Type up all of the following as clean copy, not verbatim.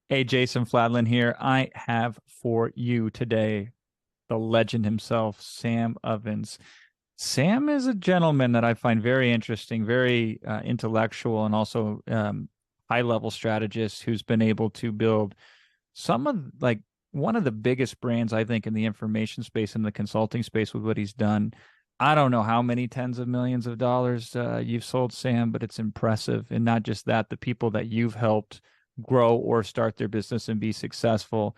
Hey, Jason Fladlien here. I have for you today the legend himself, Sam Ovens. Sam is a gentleman that I find very interesting, very intellectual, and also high-level strategist who's been able to build some of like one of the biggest brands I think in the information space and the consulting space with what he's done. I don't know how many tens of millions of dollars you've sold, Sam, but it's impressive. And not just that, the people that you've helped grow or start their business and be successful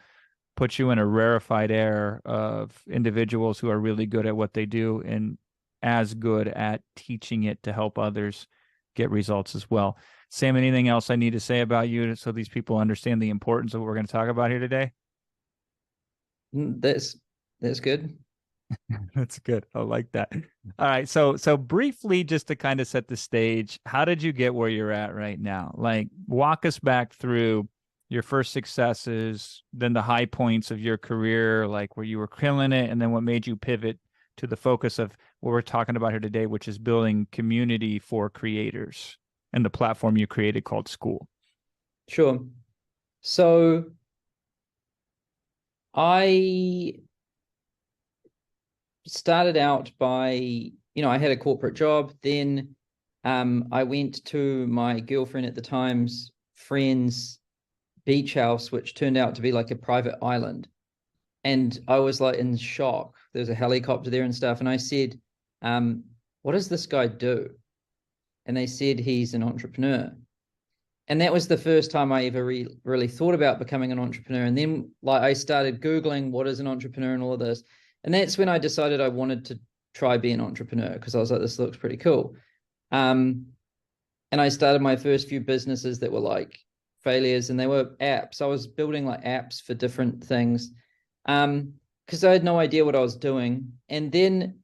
put you in a rarefied air of individuals who are really good at what they do and as good at teaching it to help others get results as well. Sam, anything else I need to say about you so these people understand the importance of what we're going to talk about here today? That's good. That's good. I like that. All right. So briefly, just to kind of set the stage, how did you get where you're at right now? Like, walk us back through your first successes, then the high points of your career, like where you were killing it, and then what made you pivot to the focus of what we're talking about here today, which is building community for creators and the platform you created called School. Sure. So I started out by, I had a corporate job. Then I went to my girlfriend at the time's friend's beach house, which turned out to be like a private island. And I was like in shock. There's a helicopter there and stuff. And I said, what does this guy do? And they said he's an entrepreneur. And that was the first time I ever really thought about becoming an entrepreneur. And then like I started Googling what is an entrepreneur and all of this. And that's when I decided I wanted to try be an entrepreneur because I was like, this looks pretty cool. Um, and I started my first few businesses that were like failures, and they were apps. I was building like apps for different things because I had no idea what I was doing. And then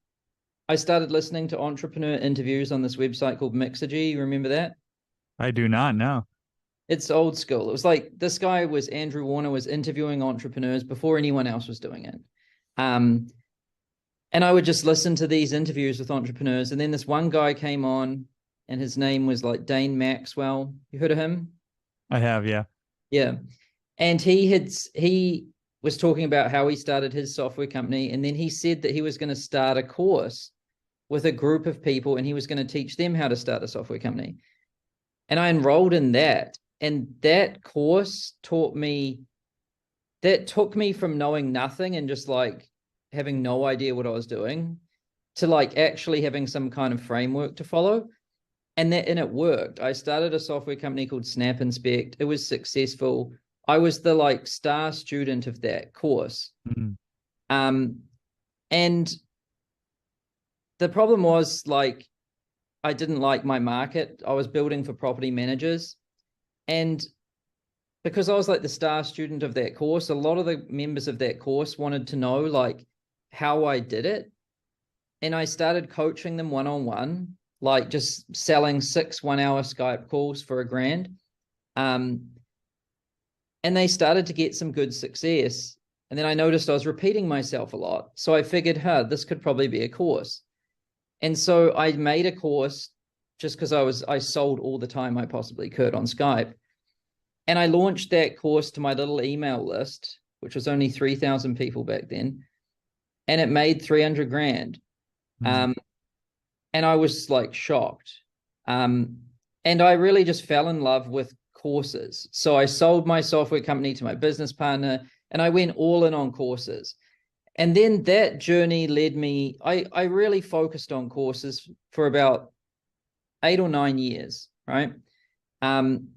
I started listening to entrepreneur interviews on this website called Mixergy. You remember that? I do not know. It's old school. It was like this guy was Andrew Warner was interviewing entrepreneurs before anyone else was doing it. Um, and I would just listen to these interviews with entrepreneurs. And then this one guy came on, and his name was like Dane Maxwell. You heard of him? I have, yeah. Yeah. And he was talking about how he started his software company. And then he said that he was going to start a course with a group of people, and he was going to teach them how to start a software company. And I enrolled in that. And that course took me from knowing nothing and just like having no idea what I was doing to like actually having some kind of framework to follow. And it worked. I started a software company called Snap Inspect. It was successful. I was the like star student of that course. Mhm. Um, and the problem was like I didn't like my market. I was building for property managers. And because I was like the star student of that course, a lot of the members of that course wanted to know like how I did it. And I started coaching them one-on-one, like just selling 6 1-hour Skype calls for $1,000. Um, and they started to get some good success. And then I noticed I was repeating myself a lot. So I figured, this could probably be a course. And so I made a course just because I sold all the time I possibly could on Skype. And I launched that course to my little email list, which was only 3,000 people back then. And it made 300 grand. Mhm. Um, and I was like shocked. Um, and I really just fell in love with courses. So I sold my software company to my business partner, and I went all in on courses. And then that journey led me, I really focused on courses for about 8 or 9 years, right? Um,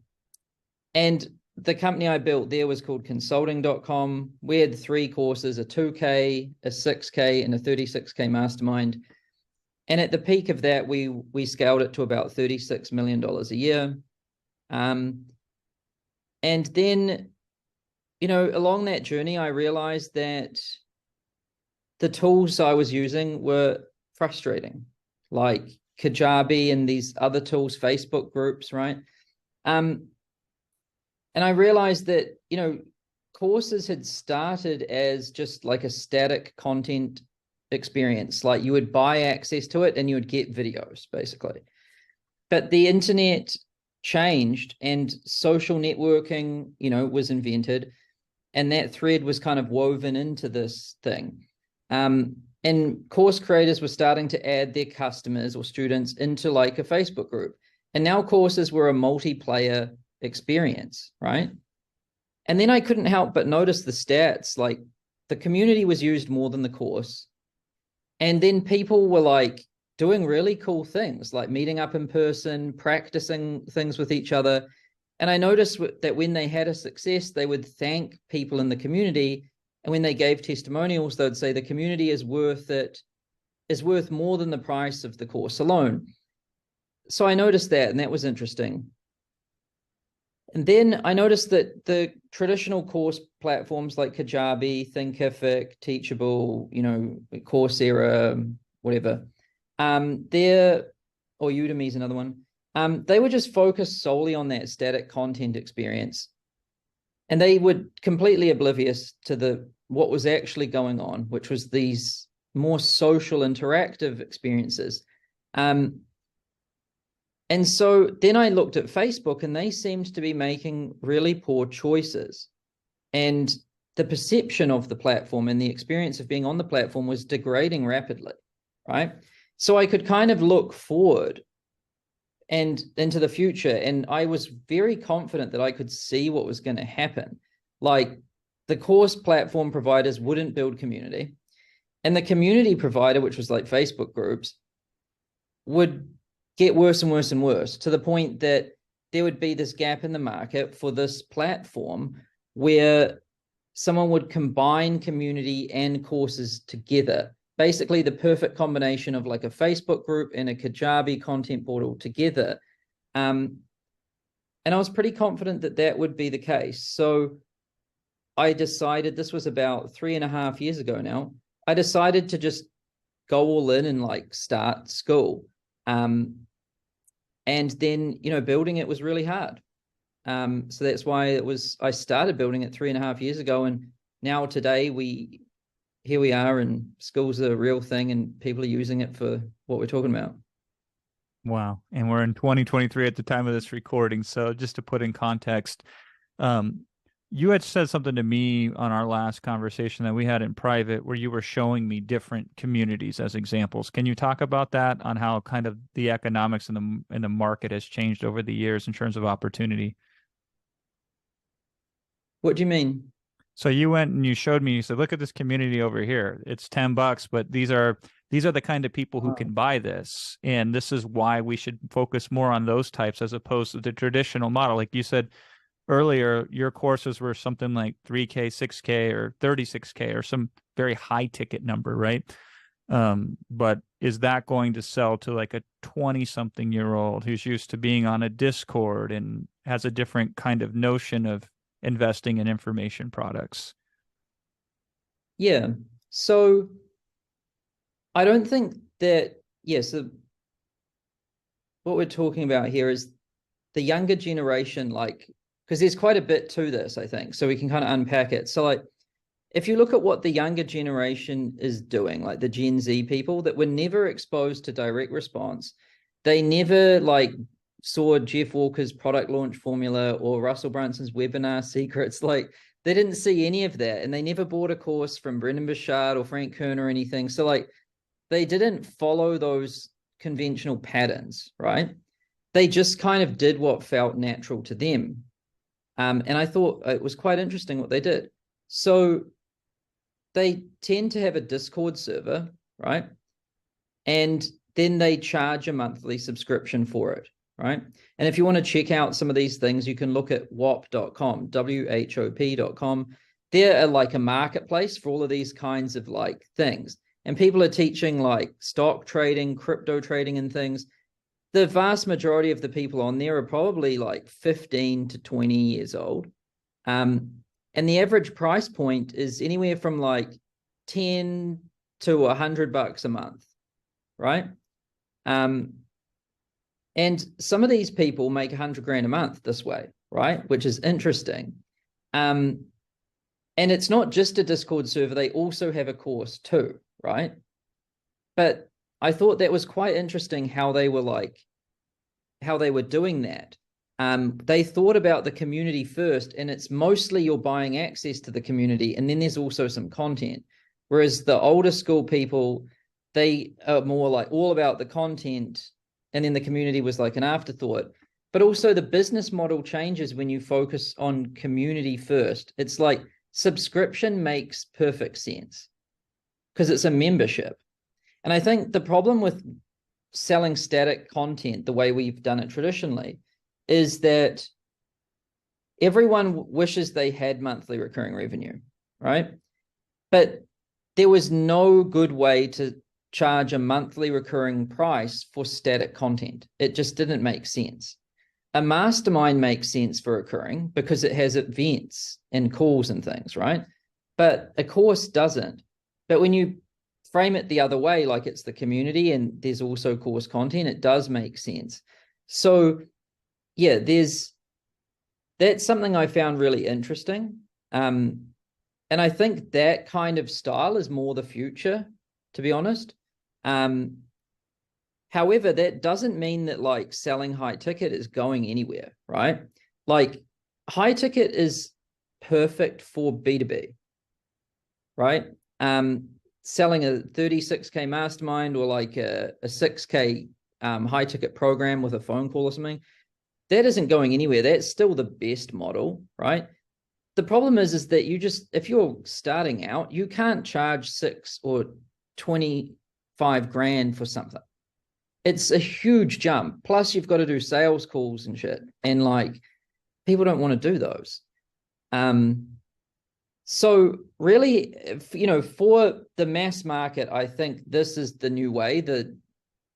and the company I built there was called consulting.com. We had 3 courses, a 2K, a 6K, and a 36K mastermind. And at the peak of that, we scaled it to about $36 million a year. Um, and then, along that journey, I realized that the tools I was using were frustrating, like Kajabi and these other tools, Facebook groups, right? Um, and I realized that, courses had started as just like a static content experience. Like you would buy access to it and you would get videos, basically. But the internet changed and social networking, was invented. And that thread was kind of woven into this thing. And course creators were starting to add their customers or students into like a Facebook group. And now courses were a multiplayer experience, right? And then I couldn't help but notice the stats, like the community was used more than the course. And then people were like doing really cool things, like meeting up in person, practicing things with each other. And I noticed that when they had a success, they would thank people in the community. And when they gave testimonials, they'd say the community is worth more than the price of the course alone. So I noticed that, and that was interesting. And then I noticed that the traditional course platforms like Kajabi, Thinkific, Teachable, Coursera, whatever, or Udemy is another one. They were just focused solely on that static content experience. And they were completely oblivious to what was actually going on, which was these more social interactive experiences. And so then I looked at Facebook, and they seemed to be making really poor choices. And the perception of the platform and the experience of being on the platform was degrading rapidly, right? So I could kind of look forward and into the future, and I was very confident that I could see what was going to happen. Like the course platform providers wouldn't build community, and the community provider, which was like Facebook groups, would get worse and worse and worse, to the point that there would be this gap in the market for this platform where someone would combine community and courses together. Basically the perfect combination of like a Facebook group and a Kajabi content portal together. And I was pretty confident that that would be the case. So I decided, this was about 3.5 years ago now, I decided to just go all in and like start school. And then, building it was really hard. So that's why I started building it 3.5 years ago. And now today here we are, and school's a real thing, and people are using it for what we're talking about. Wow. And we're in 2023 at the time of this recording. So just to put in context, you had said something to me on our last conversation that we had in private where you were showing me different communities as examples. Can you talk about that, on how kind of the economics in the market has changed over the years in terms of opportunity? What do you mean? So you went and you showed me, you said, look at this community over here. It's $10, but these are the kind of people who can buy this. And this is why we should focus more on those types as opposed to the traditional model. Like you said earlier, your courses were something like 3K, 6K, or 36K, or some very high ticket number, right? But is that going to sell to like a 20-something-year-old who's used to being on a Discord and has a different kind of notion of investing in information products? Yeah. So I don't think that, so what we're talking about here is the younger generation, like, because there's quite a bit to this, I think, so we can kind of unpack it. So like, if you look at what the younger generation is doing, like the Gen Z people that were never exposed to direct response, they never like saw Jeff Walker's product launch formula or Russell Brunson's webinar secrets. Like they didn't see any of that, and they never bought a course from Brendan Burchard or Frank Kern or anything. So like they didn't follow those conventional patterns, right? They just kind of did what felt natural to them. And I thought it was quite interesting what they did. So they tend to have a Discord server, right? And then they charge a monthly subscription for it, right? And if you want to check out some of these things, you can look at whop.com, WHOP.com. They're like a marketplace for all of these kinds of like things. And people are teaching like stock trading, crypto trading and things. The vast majority of the people on there are probably like 15 to 20 years old. And the average price point is anywhere from like 10 to $100 a month, right? And some of these people make 100 grand a month this way, right? Which is interesting. And it's not just a Discord server. They also have a course too, right? But I thought that was quite interesting how they were doing that. They thought about the community first, and it's mostly you're buying access to the community, and then there's also some content. Whereas the older school people, they are more like all about the content, and then the community was like an afterthought. But also the business model changes when you focus on community first. It's like subscription makes perfect sense because it's a membership. And I think the problem with selling static content the way we've done it traditionally is that everyone wishes they had monthly recurring revenue, right? But there was no good way to charge a monthly recurring price for static content. It just didn't make sense. A mastermind makes sense for recurring because it has events and calls and things, right? But a course doesn't. But when you frame it the other way, like it's the community and there's also course content, it does make sense. So yeah, that's something I found really interesting. And I think that kind of style is more the future, to be honest. However, that doesn't mean that like selling high ticket is going anywhere, right? Like high ticket is perfect for B2B, right? Selling a 36K mastermind or like a 6K high ticket program with a phone call or something, that isn't going anywhere. That's still the best model, right? The problem is that you just, if you're starting out, you can't charge 6 or 25 grand for something. It's a huge jump. Plus you've got to do sales calls and shit. And like, people don't want to do those. So really, for the mass market, I think this is the new way, the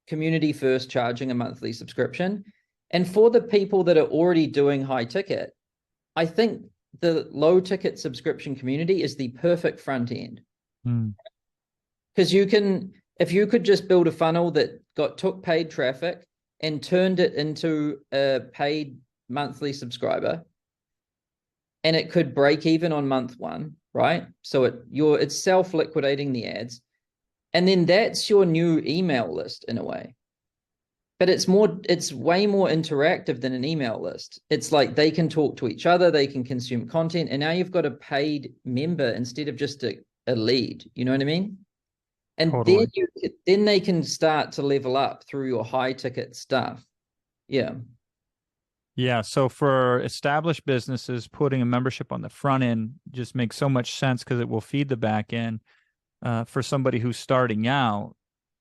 community first charging a monthly subscription. And for the people that are already doing high ticket, I think the low ticket subscription community is the perfect front end. Because if you could just build a funnel that took paid traffic and turned it into a paid monthly subscriber, and it could break even on month one, right? So it's self-liquidating the ads. And then that's your new email list in a way. But it's way more interactive than an email list. It's like they can talk to each other, they can consume content, and now you've got a paid member instead of just a lead. You know what I mean? And Totally. then they can start to level up through your high ticket stuff. Yeah. Yeah. So for established businesses, putting a membership on the front end just makes so much sense because it will feed the back end. For somebody who's starting out,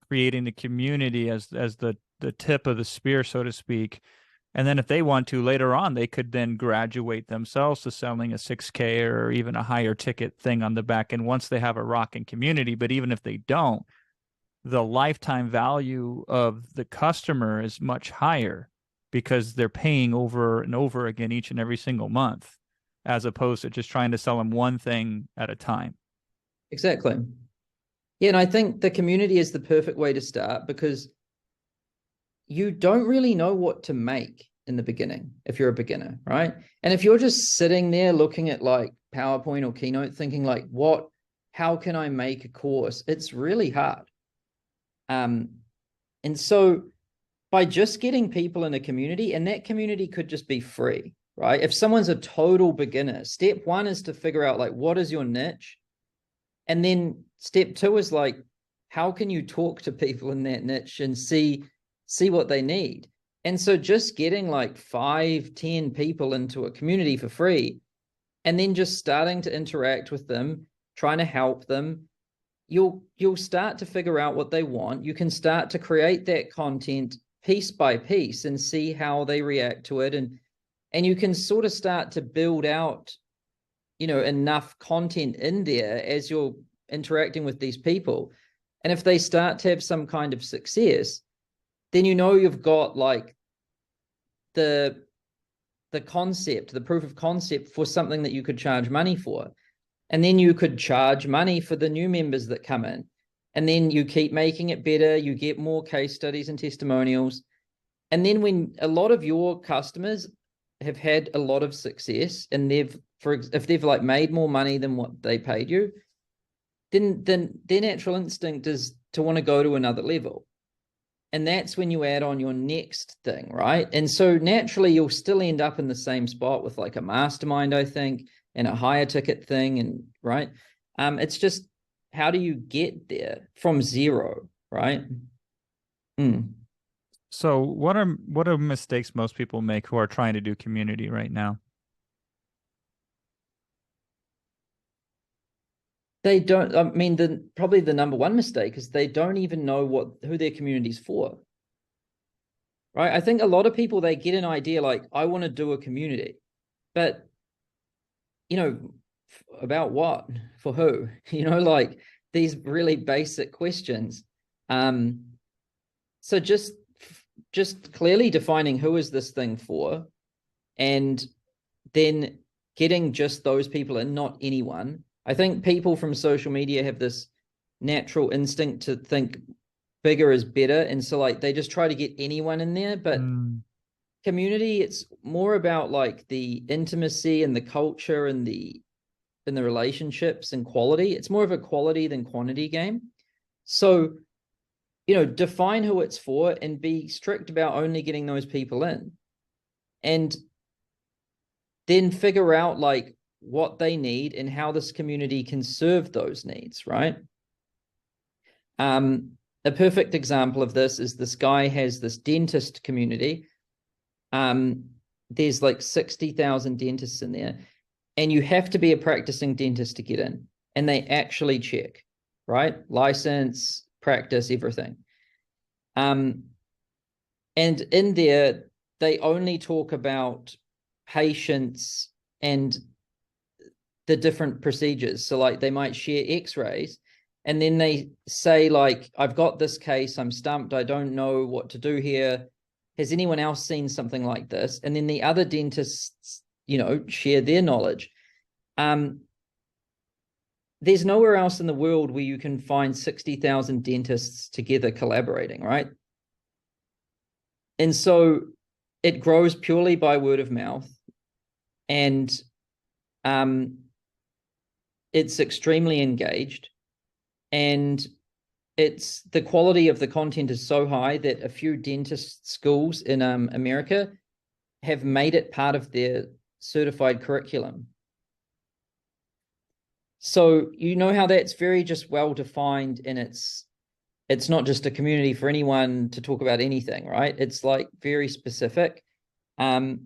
creating the community as the tip of the spear, so to speak. And then if they want to later on, they could then graduate themselves to selling a 6K or even a higher ticket thing on the back end once they have a rocking community. But even if they don't, the lifetime value of the customer is much higher because they're paying over and over again each and every single month, as opposed to just trying to sell them one thing at a time. Exactly. Yeah, and I think the community is the perfect way to start because you don't really know what to make in the beginning if you're a beginner, right? And if you're just sitting there looking at like PowerPoint or Keynote thinking like, how can I make a course? It's really hard. And so by just getting people in a community, and that community could just be free, right? If someone's a total beginner, step one is to figure out like, what is your niche? And then step two is like, how can you talk to people in that niche and see what they need? And so just getting like 5-10 people into a community for free, and then just starting to interact with them, trying to help them, you'll start to figure out what they want. You can start to create that content piece by piece and see how they react to it. And you can sort of start to build out, enough content in there as you're interacting with these people. And if they start to have some kind of success, then you've got like the concept, the proof of concept for something that you could charge money for. And then you could charge money for the new members that come in. And then you keep making it better. You get more case studies and testimonials. And then when a lot of your customers have had a lot of success and if they've like made more money than what they paid you, then their natural instinct is to want to go to another level. And that's when you add on your next thing, right? And so naturally you'll still end up in the same spot with like a mastermind, I think, and a higher ticket thing, and right. It's just, how do you get there from zero, right? Mm. So what are mistakes most people make who are trying to do community right now? They don't, I mean, probably the number one mistake is they don't even know who their community's for. Right. I think a lot of people, they get an idea like, I want to do a community, but about what, for who, like these really basic questions. Um, so just clearly defining who is this thing for, and then getting just those people and not anyone. I think people from social media have this natural instinct to think bigger is better. And so like they just try to get anyone in there. But Mm, community, it's more about like the intimacy and the culture and the relationships and quality. It's more of a quality than quantity game. So, define who it's for and be strict about only getting those people in. And then figure out like what they need and how this community can serve those needs, right? A perfect example of this is this guy has this dentist community. There's like 60,000 dentists in there, and you have to be a practicing dentist to get in, and they actually check, right? License, practice, everything. And in there, they only talk about patients and the different procedures. So like they might share x-rays, and then they say like, I've got this case, I'm stumped, I don't know what to do here. Has anyone else seen something like this? And then the other dentists, share their knowledge. There's nowhere else in the world where you can find 60,000 dentists together collaborating, right? And so it grows purely by word of mouth. And it's extremely engaged. And it's the quality of the content is so high that a few dentist schools in America have made it part of their certified curriculum. So how that's very just well defined, and it's not just a community for anyone to talk about anything, right? It's like very specific. And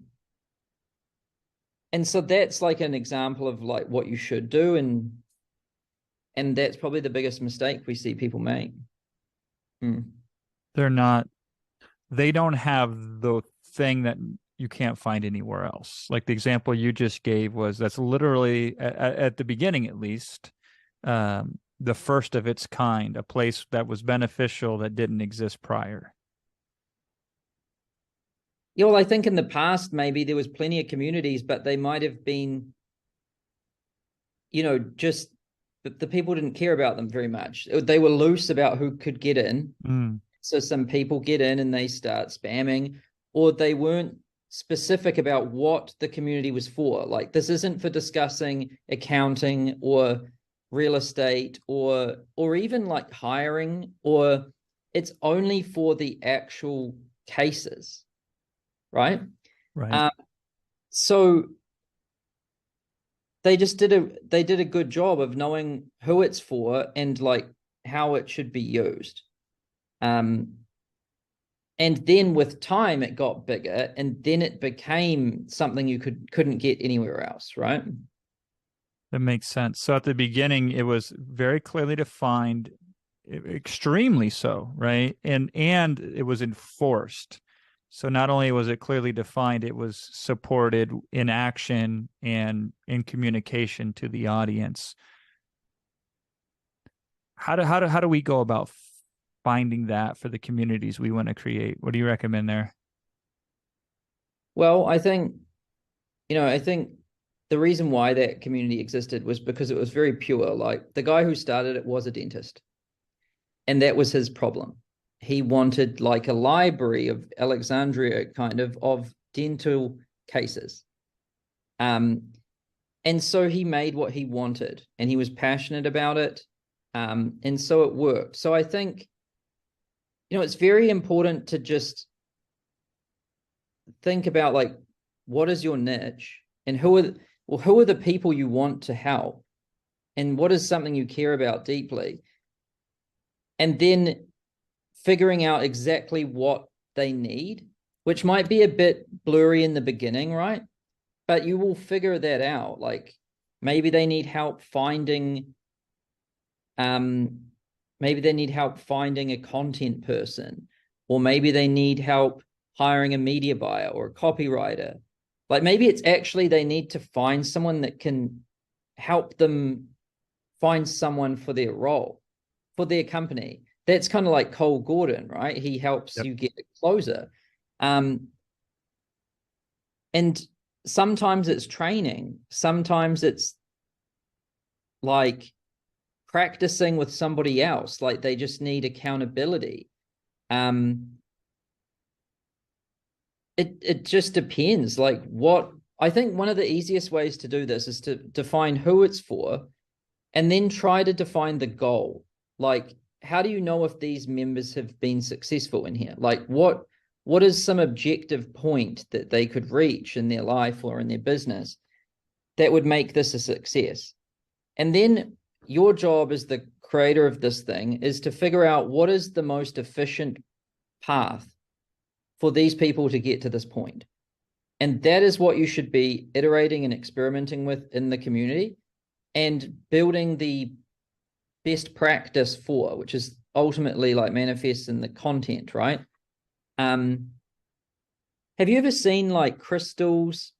so that's like an example of like what you should do, and that's probably the biggest mistake we see people make. they're not they don't have the thing that you can't find anywhere else. Like the example you just gave was that's literally at the beginning, at least, the first of its kind, a place that was beneficial that didn't exist prior. Yeah, well, I think in the past, maybe there was plenty of communities, but they might have been, just the people didn't care about them very much. They were loose about who could get in. Mm. So some people get in and they start spamming, or they weren't specific about what the community was for. Like, this isn't for discussing accounting or real estate or even like hiring, or it's only for the actual cases, right? Right. So they just did a good job of knowing who it's for and like how it should be used. And then with time it got bigger, and then it became something you couldn't get anywhere else, right? That makes sense. So at the beginning, it was very clearly defined, extremely so, right? And it was enforced. So not only was it clearly defined, it was supported in action and in communication to the audience. How do we go about finding that for the communities we want to create? What do you recommend there? Well, I think the reason why that community existed was because it was very pure. Like, the guy who started it was a dentist, and that was his problem. He wanted like a library of Alexandria kind of dental cases. And so he made what he wanted, and he was passionate about it. And so it worked. So I think it's very important to just think about like what is your niche and who are the people you want to help and what is something you care about deeply, and then figuring out exactly what they need, which might be a bit blurry in the beginning, right? But you will figure that out. Like maybe they need help finding um maybe they need help finding a content person, or maybe they need help hiring a media buyer or a copywriter. Like maybe it's actually they need to find someone that can help them find someone for their role, for their company. That's kind of like Cole Gordon, right? He helps Yep. you get a closer. Um, and sometimes it's training, sometimes it's like practicing with somebody else, like they just need accountability. Um, it just depends. Like what I think one of the easiest ways to do this is to define who it's for and then try to define the goal. Like, how do you know if these members have been successful in here? Like, what is some objective point that they could reach in their life or in their business that would make this a success? And then your job as the creator of this thing is to figure out what is the most efficient path for these people to get to this point. And that is what you should be iterating and experimenting with in the community and building the best practice for, which is ultimately like manifests in the content, right? Um, have you ever seen like crystals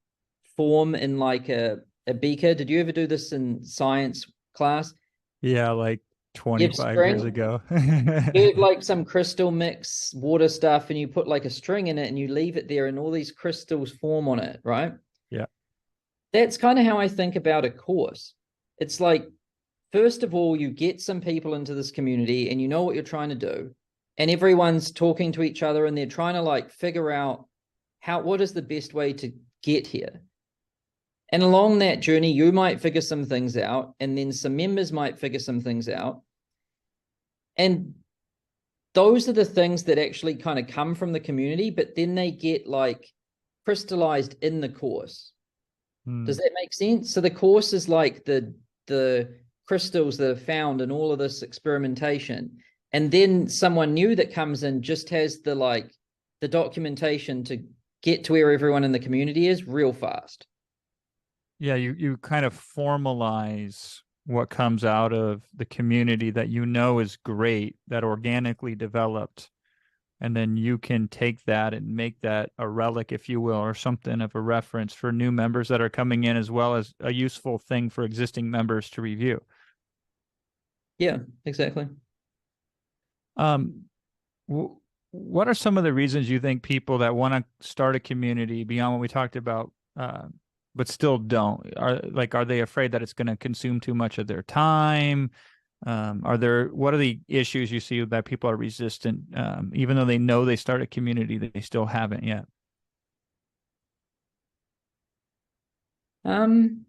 form in like a beaker? Did you ever do this in science class? Yeah, like You have 25 years string, ago. you have like some crystal mix water stuff, and you put like a string in it and you leave it there, and all these crystals form on it, right? Yeah. That's kind of how I think about a course. It's like, first of all, you get some people into this community and you know what you're trying to do, and everyone's talking to each other and they're trying to like figure out what is the best way to get here. And along that journey, you might figure some things out, and then some members might figure some things out. And those are the things that actually kind of come from the community, but then they get like crystallized in the course. Does Hmm. that make sense? So the course is like the crystals that are found in all of this experimentation. And then someone new that comes in just has the documentation to get to where everyone in the community is real fast. Yeah, you kind of formalize what comes out of the community that you know is great, that organically developed, and then you can take that and make that a relic, if you will, or something of a reference for new members that are coming in, as well as a useful thing for existing members to review. Yeah, exactly. Um, what are some of the reasons you think people that want to start a community beyond what we talked about, but still don't? Are they afraid that it's going to consume too much of their time? What are the issues you see that people are resistant, even though they know they start a community that they still haven't yet? Um,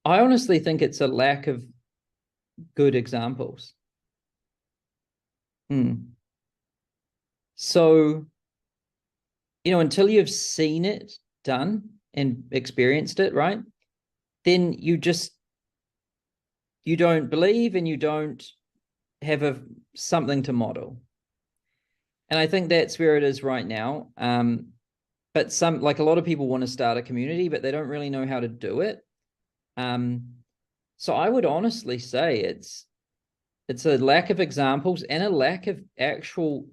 I honestly think it's a lack of good examples. Hmm. So, until you've seen it done and experienced it, right? Then you don't believe and you don't have something to model. And I think that's where it is right now. But like a lot of people want to start a community, but they don't really know how to do it. Um, so I would honestly say it's a lack of examples and a lack of actual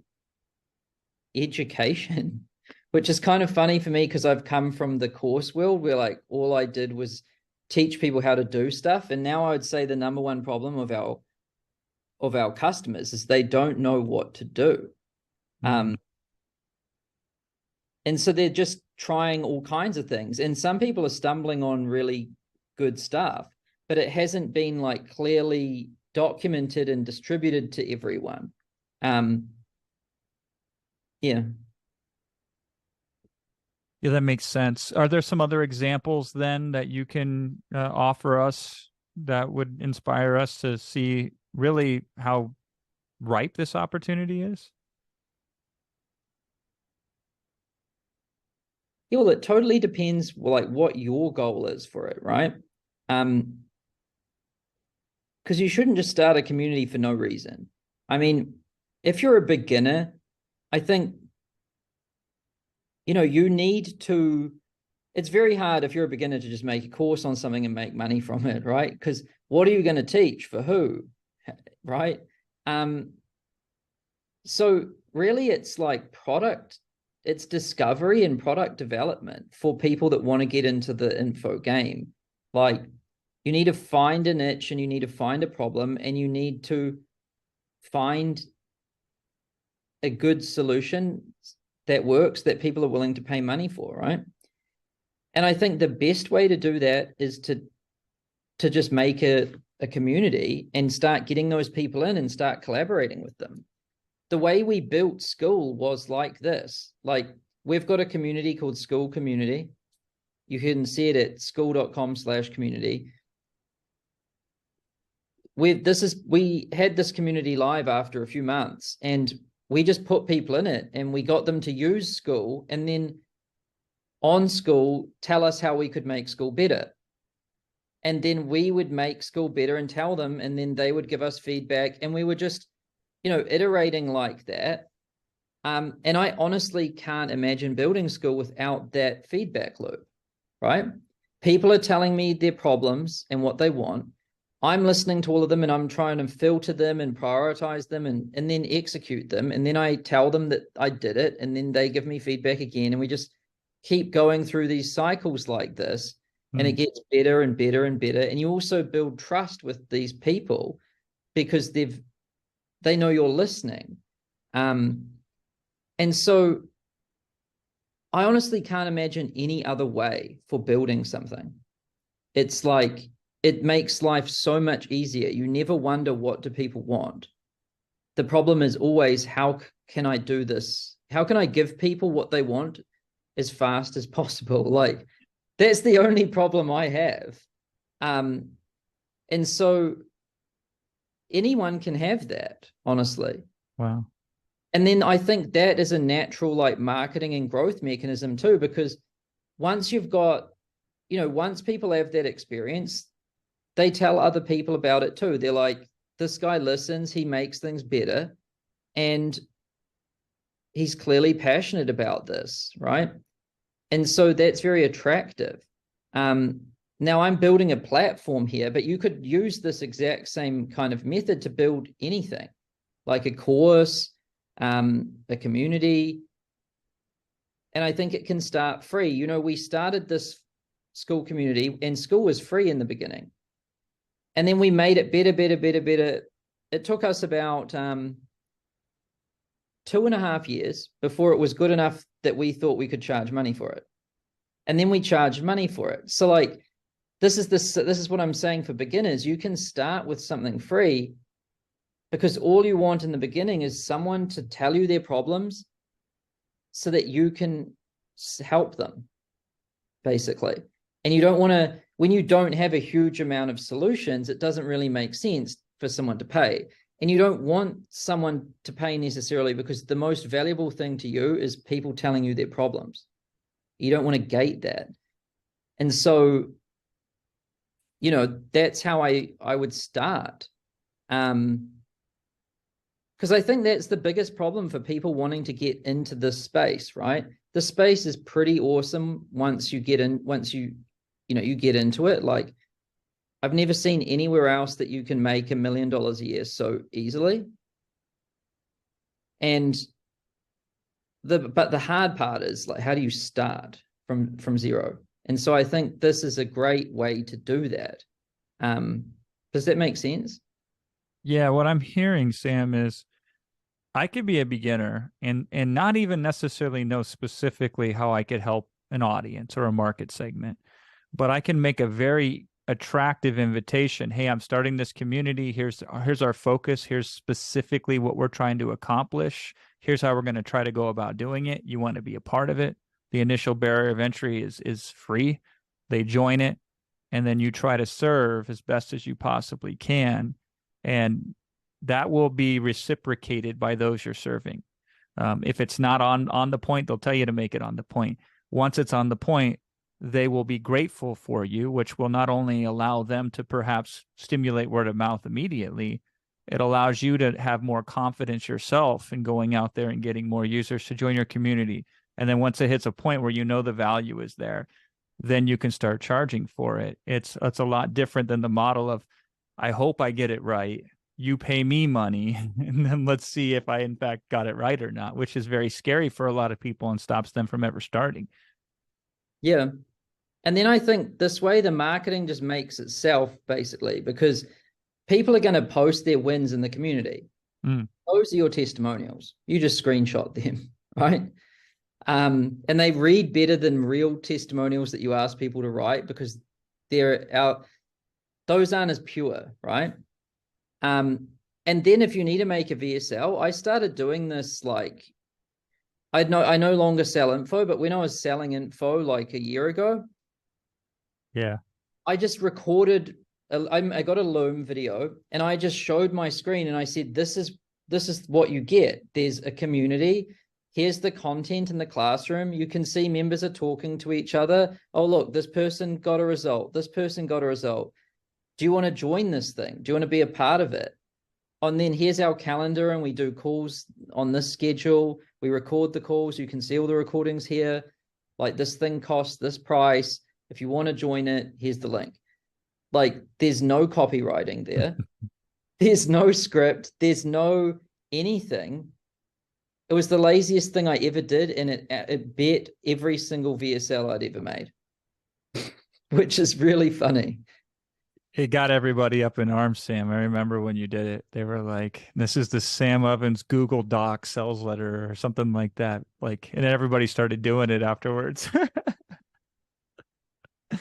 education, which is kind of funny for me because I've come from the course world where like all I did was teach people how to do stuff. And now I would say the number one problem of our customers is they don't know what to do. Mm. And so they're just trying all kinds of things. And some people are stumbling on really good stuff, but it hasn't been like clearly documented and distributed to everyone. Um, yeah. Yeah, that makes sense. Are there some other examples then that you can offer us that would inspire us to see really how ripe this opportunity is? Yeah, well, it totally depends like what your goal is for it, right? Because you shouldn't just start a community for no reason. I mean, if you're a beginner, I think, you need to, it's very hard if you're a beginner to just make a course on something and make money from it, right? Because what are you going to teach for who, right? So really it's like it's discovery and product development for people that want to get into the info game. Like you need to find a niche and you need to find a problem and you need to find a good solution that works that people are willing to pay money for, right? And I think the best way to do that is to just make a community and start getting those people in and start collaborating with them. The way we built school was like this. Like we've got a community called School Community. You can see it at school.com/community. We had this community live after a few months, and we just put people in it and we got them to use school, and then on school tell us how we could make school better. And then we would make school better and tell them, and then they would give us feedback, and we were just iterating like that. And I honestly can't imagine building school without that feedback loop, right? People are telling me their problems and what they want. I'm listening to all of them and I'm trying to filter them and prioritize them and then execute them. And then I tell them that I did it, and then they give me feedback again. And we just keep going through these cycles like this, and it gets better and better and better. And you also build trust with these people because they know you're listening. And so I honestly can't imagine any other way for building something. It's like, it makes life so much easier. You never wonder, what do people want? The problem is always, how can I do this? How can I give people what they want as fast as possible? Like, that's the only problem I have. And so anyone can have that, honestly. Wow. And then I think that is a natural like marketing and growth mechanism too, because once you've got, once people have that experience, they tell other people about it too. They're like, this guy listens, he makes things better, and he's clearly passionate about this, right? And so that's very attractive. Now I'm building a platform here, but you could use this exact same kind of method to build anything, like a course, a community. And I think it can start free. We started this school community, and school was free in the beginning. And then we made it better, better, better, better. It took us about 2.5 years before it was good enough that we thought we could charge money for it. And then we charged money for it. So like, this is what I'm saying for beginners. You can start with something free because all you want in the beginning is someone to tell you their problems so that you can help them, basically. And you don't want to, when you don't have a huge amount of solutions, it doesn't really make sense for someone to pay. And you don't want someone to pay necessarily, because the most valuable thing to you is people telling you their problems. You don't want to gate that. And so, that's how I would start. Because I think that's the biggest problem for people wanting to get into this space, right? The space is pretty awesome once you get into it. Like, I've never seen anywhere else that you can make $1 million a year so easily. And but the hard part is like, how do you start from zero? And so I think this is a great way to do that. Does that make sense? Yeah, what I'm hearing, Sam, is I could be a beginner and not even necessarily know specifically how I could help an audience or a market segment, but I can make a very attractive invitation. Hey, I'm starting this community. Here's our focus. Here's specifically what we're trying to accomplish. Here's how we're going to try to go about doing it. You want to be a part of it. The initial barrier of entry is free. They join it, and then you try to serve as best as you possibly can. And that will be reciprocated by those you're serving. If it's not on the point, they'll tell you to make it on the point. Once it's on the point, they will be grateful for you, which will not only allow them to perhaps stimulate word of mouth immediately, it allows you to have more confidence yourself in going out there and getting more users to join your community. And then once it hits a point where you know the value is there, then you can start charging for it. It's a lot different than the model of, I hope I get it right. You pay me money, and then let's see if I in fact got it right or not, which is very scary for a lot of people and stops them from ever starting. Yeah. And then I think this way, the marketing just makes itself basically, because people are going to post their wins in the community. Those are your testimonials. You just screenshot them, right? And they read better than real testimonials that you ask people to write, because those aren't as pure, right? And then if you need to make a VSL, I started doing this like, I no longer sell info, but when I was selling info like a year ago, yeah, I just recorded, I got a Loom video and I just showed my screen and I said, this is what you get. There's a community. Here's the content in the classroom. You can see members are talking to each other. Oh, look, this person got a result. This person got a result. Do you want to join this thing? Do you want to be a part of it? And then here's our calendar, and we do calls on this schedule. We record the calls. You can see all the recordings here. Like, this thing costs this price. If you want to join it, here's the link. Like, there's no copywriting there. There's no script. There's no anything. It was the laziest thing I ever did, and it bet every single VSL I'd ever made, which is really funny. It got everybody up in arms, Sam. I remember when you did it, they were like, this is the Sam Ovens Google Doc sales letter or something like that. Like, and everybody started doing it afterwards.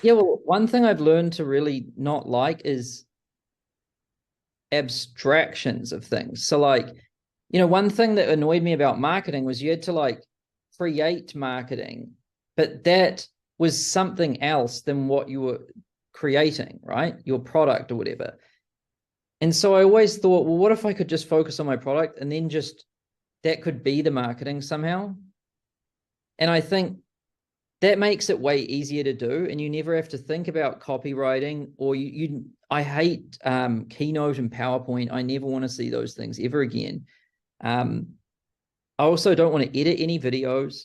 Yeah, well, one thing I've learned to really not like is abstractions of things. So like, one thing that annoyed me about marketing was you had to like create marketing, but that was something else than what you were creating, right? Your product or whatever. And so I always thought, well, what if I could just focus on my product and then just that could be the marketing somehow? And I think that makes it way easier to do, and you never have to think about copywriting, or I hate Keynote and PowerPoint. I never want to see those things ever again. I also don't want to edit any videos.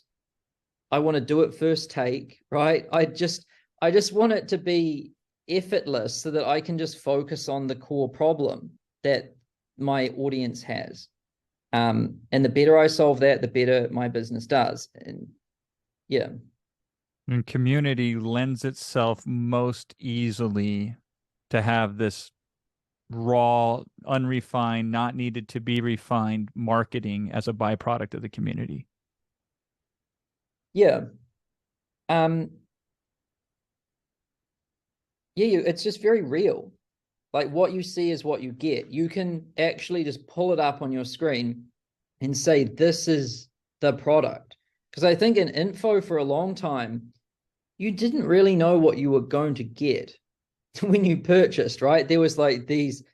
I want to do it first take, right? I just want it to be effortless so that I can just focus on the core problem that my audience has. And the better I solve that, the better my business does. And yeah. And community lends itself most easily to have this raw, unrefined, not needed to be refined marketing as a byproduct of the community. Yeah. Yeah, it's just very real. Like, what you see is what you get. You can actually just pull it up on your screen and say, this is the product. Because I think in info for a long time, you didn't really know what you were going to get when you purchased, right? There was like these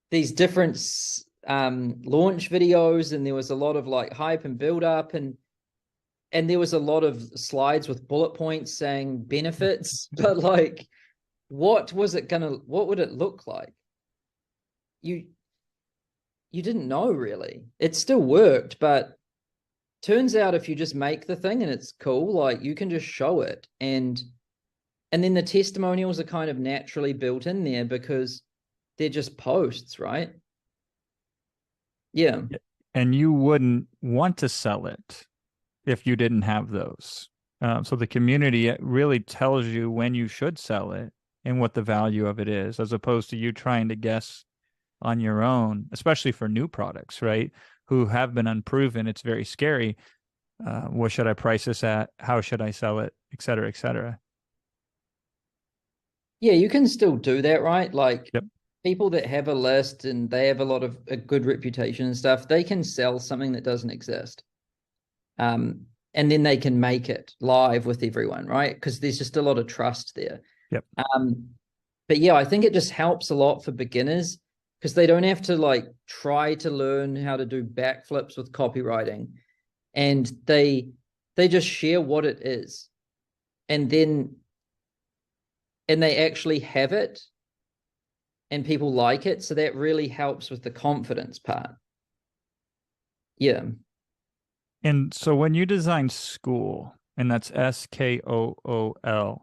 different launch videos, and there was a lot of like hype and build up, and there was a lot of slides with bullet points saying benefits, but like, what would it look like? You didn't know really. It still worked, but turns out if you just make the thing and it's cool, like, you can just show it, and then the testimonials are kind of naturally built in there because they're just posts, right? Yeah. And you wouldn't want to sell it if you didn't have those. So the community really tells you when you should sell it and what the value of it is, as opposed to you trying to guess on your own, especially for new products, right? Who have been unproven. It's very scary. What should I price this at? How should I sell it? Et cetera, et cetera. Yeah, you can still do that, right? Like, yep. People that have a list and they have a good reputation and stuff, they can sell something that doesn't exist. And then they can make it live with everyone, right? Because there's just a lot of trust there. Yep. But yeah, I think it just helps a lot for beginners because they don't have to like try to learn how to do backflips with copywriting, and they just share what it is, and they actually have it and people like it, so that really helps with the confidence part. Yeah. And so when you design School, and that's Skool,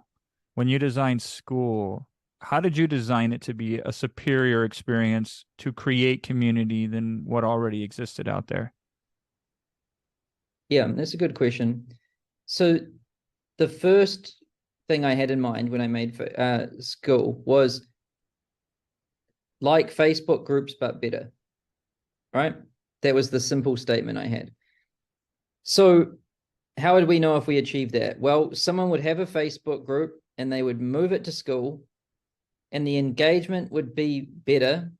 when you design School, how did you design it to be a superior experience to create community than what already existed out there? Yeah, that's a good question. So the first thing I had in mind when I made School was like Facebook groups, but better, right? That was the simple statement I had. So how would we know if we achieved that? Well, someone would have a Facebook group and they would move it to School, and the engagement would be better,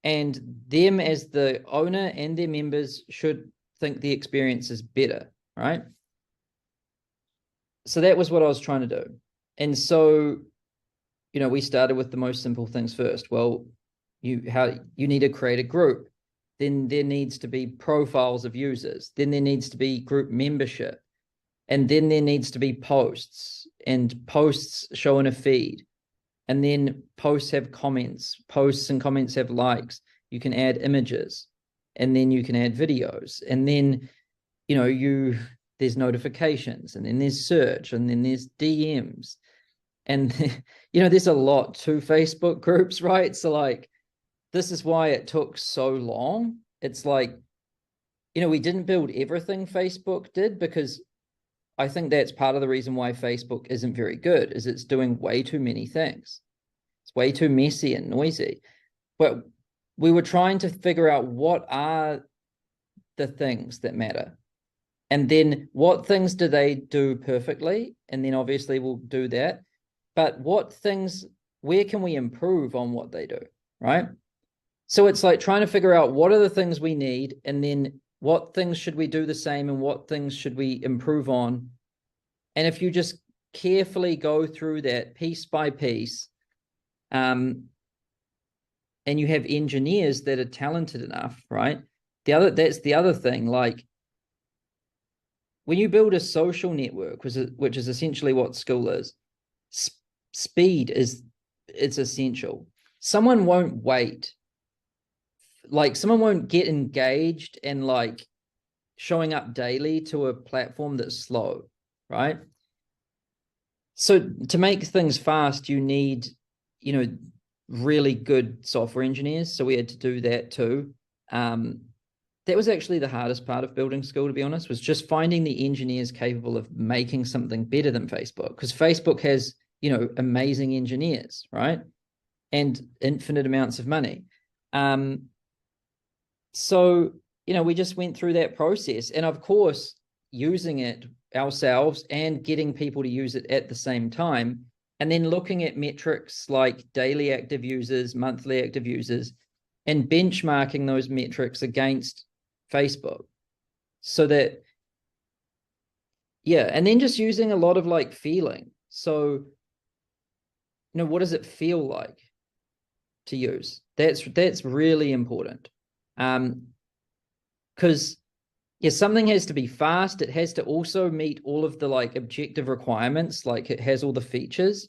and them as the owner and their members should think the experience is better, right? So that was what I was trying to do. And so, we started with the most simple things first. Well, you need to create a group. Then there needs to be profiles of users. Then there needs to be group membership. And then there needs to be posts, and posts show in a feed. And then posts have comments. Posts and comments have likes. You can add images, and then you can add videos. And then, there's notifications, and then there's search, and then there's DMs. And, there's a lot to Facebook groups, right? So like, this is why it took so long. It's like, we didn't build everything Facebook did, because I think that's part of the reason why Facebook isn't very good, is it's doing way too many things. It's way too messy and noisy. But we were trying to figure out what are the things that matter. And then what things do they do perfectly? And then obviously we'll do that. But where can we improve on what they do, right? So it's like trying to figure out what are the things we need, and then what things should we do the same, and what things should we improve on. And if you just carefully go through that piece by piece, and you have engineers that are talented enough, right? That's the other thing. Like, when you build a social network, which is essentially what School is, speed it's essential. Someone won't wait. Like, someone won't get engaged and like showing up daily to a platform that's slow, right? So to make things fast, you need, really good software engineers. So we had to do that too. That was actually the hardest part of building School, to be honest, was just finding the engineers capable of making something better than Facebook, because Facebook has, amazing engineers, right? And infinite amounts of money. So, we just went through that process, and of course, using it ourselves and getting people to use it at the same time, and then looking at metrics like daily active users, monthly active users, and benchmarking those metrics against Facebook. So that, yeah, and then just using a lot of like feeling. So, what does it feel like to use? That's really important. Because something has to be fast. It has to also meet all of the like objective requirements. Like, it has all the features.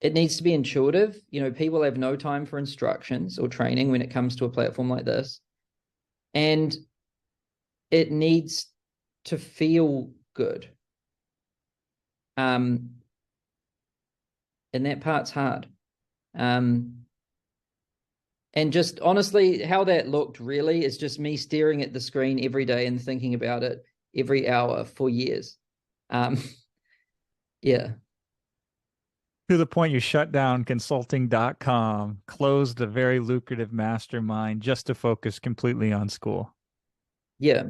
It needs to be intuitive. People have no time for instructions or training when it comes to a platform like this. And it needs to feel good. And that part's hard. And just honestly, how that looked really is just me staring at the screen every day and thinking about it every hour for years. Yeah. To the point you shut down consulting.com, closed a very lucrative mastermind just to focus completely on School. Yeah.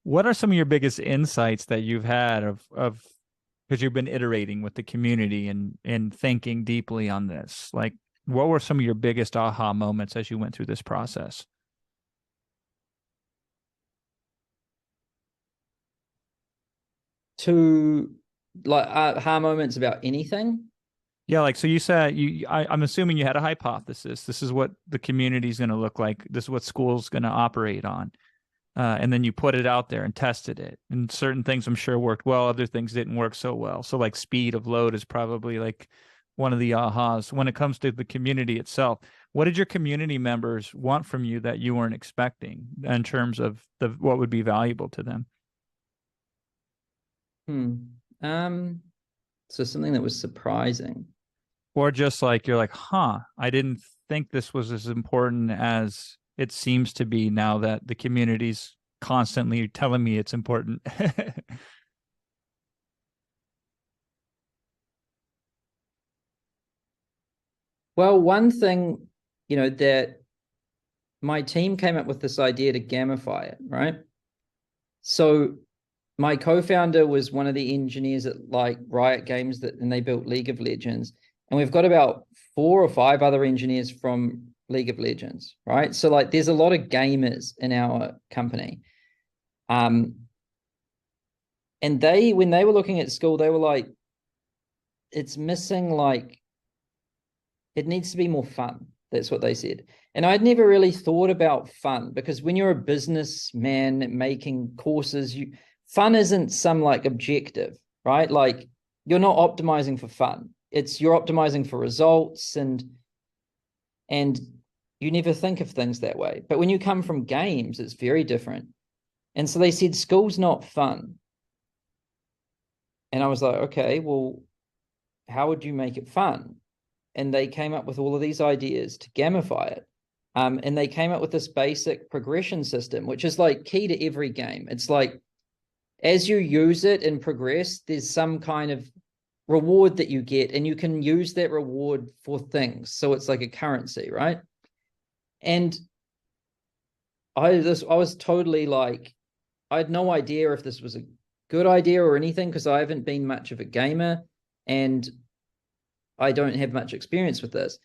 What are some of your biggest insights that you've had of because you've been iterating with the community and thinking deeply on this? Like, what were some of your biggest aha moments as you went through this process? To like aha moments about anything. Yeah, like so you said I'm assuming you had a hypothesis. This is what the community is going to look like. This is what school's going to operate on. And then you put it out there and tested it. And certain things I'm sure worked well, other things didn't work so well. So like speed of load is probably like one of the ahas. When it comes to the community itself, what did your community members want from you that you weren't expecting in terms of the what would be valuable to them? Hmm. Um, so something that was surprising. Or just like you're like, huh, I didn't think this was as important as it seems to be now that the community's constantly telling me it's important. Well, one thing, that my team came up with this idea to gamify it, right? So my co-founder was one of the engineers at like Riot Games and they built League of Legends. And we've got about 4 or 5 other engineers from League of Legends, right? So like there's a lot of gamers in our company. Um, and when they were looking at school, they were like, it's missing like it needs to be more fun. That's what they said. And I'd never really thought about fun because when you're a businessman making courses, fun isn't some like objective, right? Like you're not optimizing for fun. You're optimizing for results and you never think of things that way. But when you come from games, it's very different. And so they said school's not fun. And I was like, okay, well, how would you make it fun? And they came up with all of these ideas to gamify it. And they came up with this basic progression system, which is like key to every game. It's like as you use it and progress, there's some kind of reward that you get, and you can use that reward for things. So it's like a currency, right? And I was totally like, I had no idea if this was a good idea or anything because I haven't been much of a gamer and I don't have much experience with this.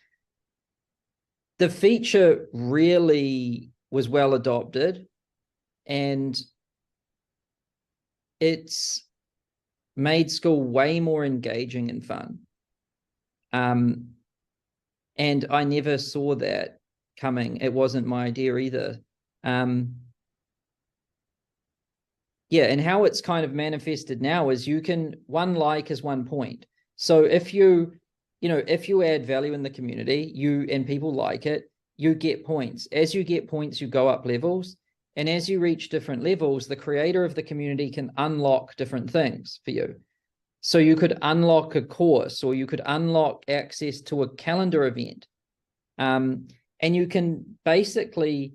The feature really was well adopted and it's made school way more engaging and fun. And I never saw that coming. It wasn't my idea either. Um, yeah, and how it's kind of manifested now is one like is 1 point. So if you add value in the community, and people like it, you get points. As you get points, you go up levels. And as you reach different levels, the creator of the community can unlock different things for you. So you could unlock a course or you could unlock access to a calendar event. And you can basically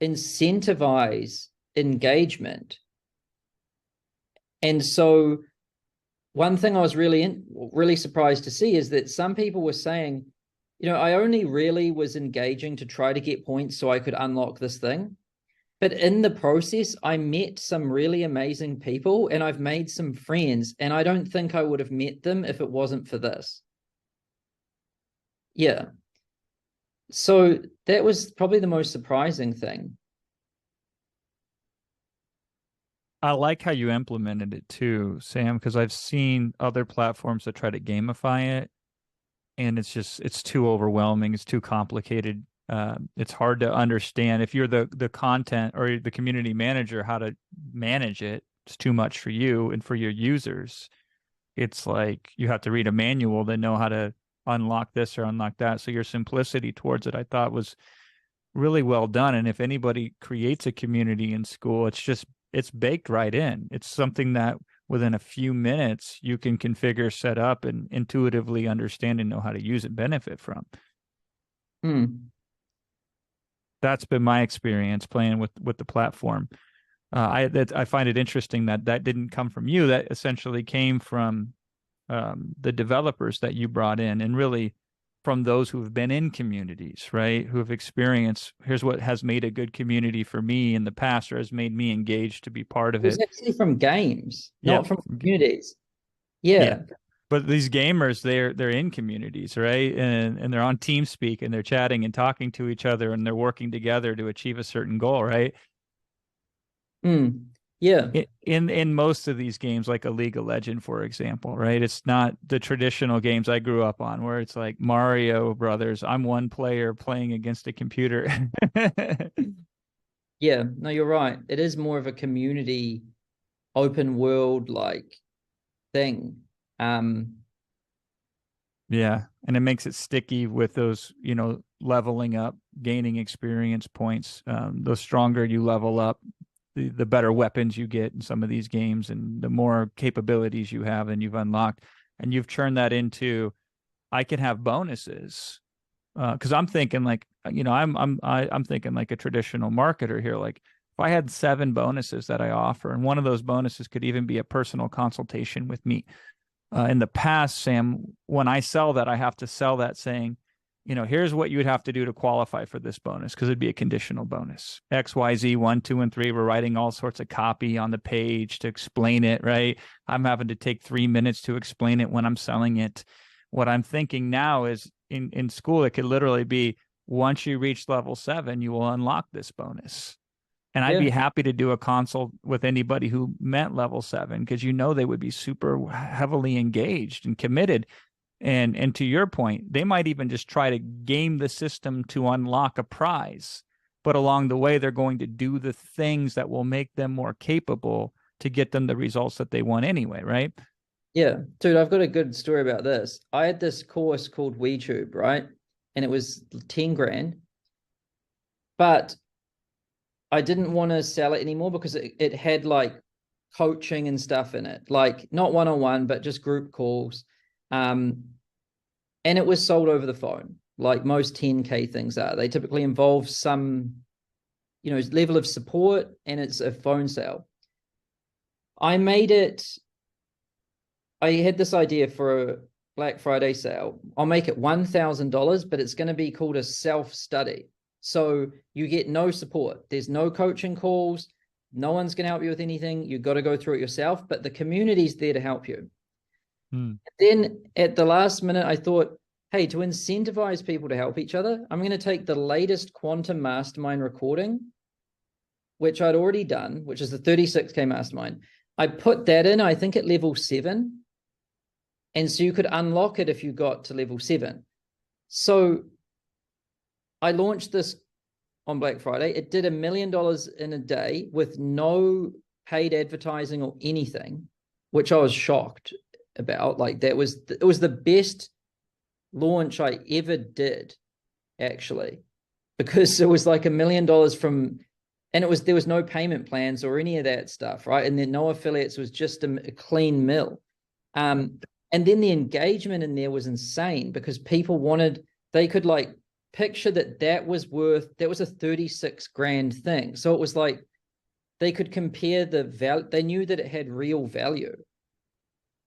incentivize engagement. And so one thing I was really surprised to see is that some people were saying, I only really was engaging to try to get points so I could unlock this thing. But in the process, I met some really amazing people and I've made some friends, and I don't think I would have met them if it wasn't for this. Yeah. So that was probably the most surprising thing. I like how you implemented it too, Sam, because I've seen other platforms that try to gamify it, and it's too overwhelming. It's too complicated. It's hard to understand if you're the content or the community manager how to manage it. It's too much for you and for your users. It's like you have to read a manual to know how to unlock this or unlock that. So your simplicity towards it, I thought, was really well done. And if anybody creates a community in school, it's baked right in. It's something that within a few minutes you can configure, set up, and intuitively understand and know how to use and benefit from. Hmm. That's been my experience playing with the platform. I find it interesting that that didn't come from you. That essentially came from the developers that you brought in, and really from those who have been in communities, right? Who have experienced, here's what has made a good community for me in the past, or has made me engaged to be part of It was it. actually from games, Yeah, not from communities. yeah. Yeah. But these gamers, they're in communities, right? And they're on TeamSpeak and they're chatting and talking to each other and they're working together to achieve a certain goal, right? Mm. Yeah. In most of these games, like a League of Legend, for example, right? It's not the traditional games I grew up on where it's like Mario Brothers. I'm one player playing against a computer. Yeah. No, you're right. It is more of a community, open world like thing. Um, Yeah, and it makes it sticky with those, leveling up, gaining experience points. The stronger you level up, the better weapons you get in some of these games, and the more capabilities you have, and you've unlocked, and you've turned that into, I can have bonuses. Because I'm thinking like, I'm thinking like a traditional marketer here. Like, if I had 7 bonuses that I offer, and one of those bonuses could even be a personal consultation with me, in the past, Sam, when I sell that, I have to sell that saying, here's what you would have to do to qualify for this bonus, because it'd be a conditional bonus. XYZ 1, 2, and 3. We're writing all sorts of copy on the page to explain it, right? I'm having to take 3 minutes to explain it when I'm selling it. What I'm thinking now is in school, it could literally be, once you reach level 7, you will unlock this bonus. And I'd yeah. be happy to do a consult with anybody who met level 7, because they would be super heavily engaged and committed. And to your point, they might even just try to game the system to unlock a prize. But along the way, they're going to do the things that will make them more capable to get them the results that they want anyway, right? Yeah. Dude, I've got a good story about this. I had this course called WeTube, right? And it was 10 grand, but I didn't want to sell it anymore because it had like coaching and stuff in it, like not one on one, but just group calls. Um, and it was sold over the phone, like most 10K things are. They typically involve some, level of support, and it's a phone sale. I made it, I had this idea for a Black Friday sale. I'll make it $1,000, but it's going to be called a self study. So you get no support. There's no coaching calls. No one's going to help you with anything. You've got to go through it yourself, but the community's there to help you. Hmm. Then at the last minute, I thought, hey, to incentivize people to help each other, I'm going to take the latest Quantum Mastermind recording, which I'd already done, which is the 36K Mastermind. I put that in, I think, at level 7. And so you could unlock it if you got to level 7. So I launched this on Black Friday. It did $1 million in a day with no paid advertising or anything, which I was shocked about. Like, it was the best launch I ever did, actually, because it was like $1 million from, and there was no payment plans or any of that stuff, right? And then no affiliates, was just a clean mill. And then the engagement in there was insane because people they could like picture that was a 36 grand thing. So it was like they could compare the value, they knew that it had real value.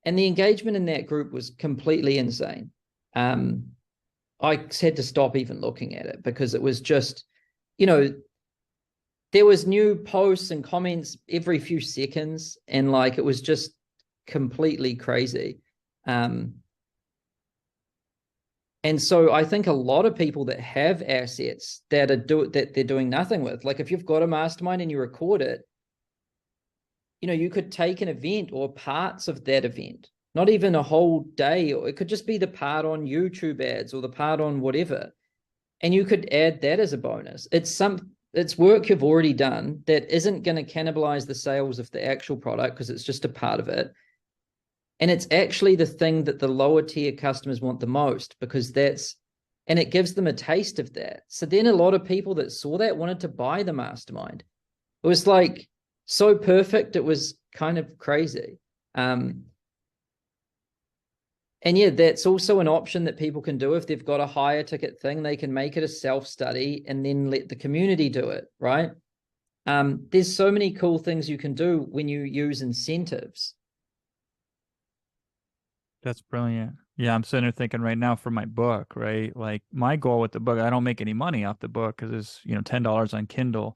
And the engagement in that group was completely insane. I had to stop even looking at it because it was just, you know, there was new posts and comments every few seconds, and like it was just completely crazy. And so I think a lot of people that have assets that they're doing nothing with, like if you've got a mastermind and you record it, you could take an event or parts of that event, not even a whole day, or it could just be the part on YouTube ads or the part on whatever, and you could add that as a bonus. It's work you've already done that isn't going to cannibalize the sales of the actual product because it's just a part of it. And it's actually the thing that the lower tier customers want the most, because and it gives them a taste of that. So then a lot of people that saw that wanted to buy the mastermind. It was like so perfect. It was kind of crazy. And yeah, that's also an option that people can do. If they've got a higher ticket thing, they can make it a self-study and then let the community do it, right? There's so many cool things you can do when you use incentives. That's brilliant. Yeah, I'm sitting there thinking right now for my book, right? Like my goal with the book, I don't make any money off the book because it's, $10 on Kindle.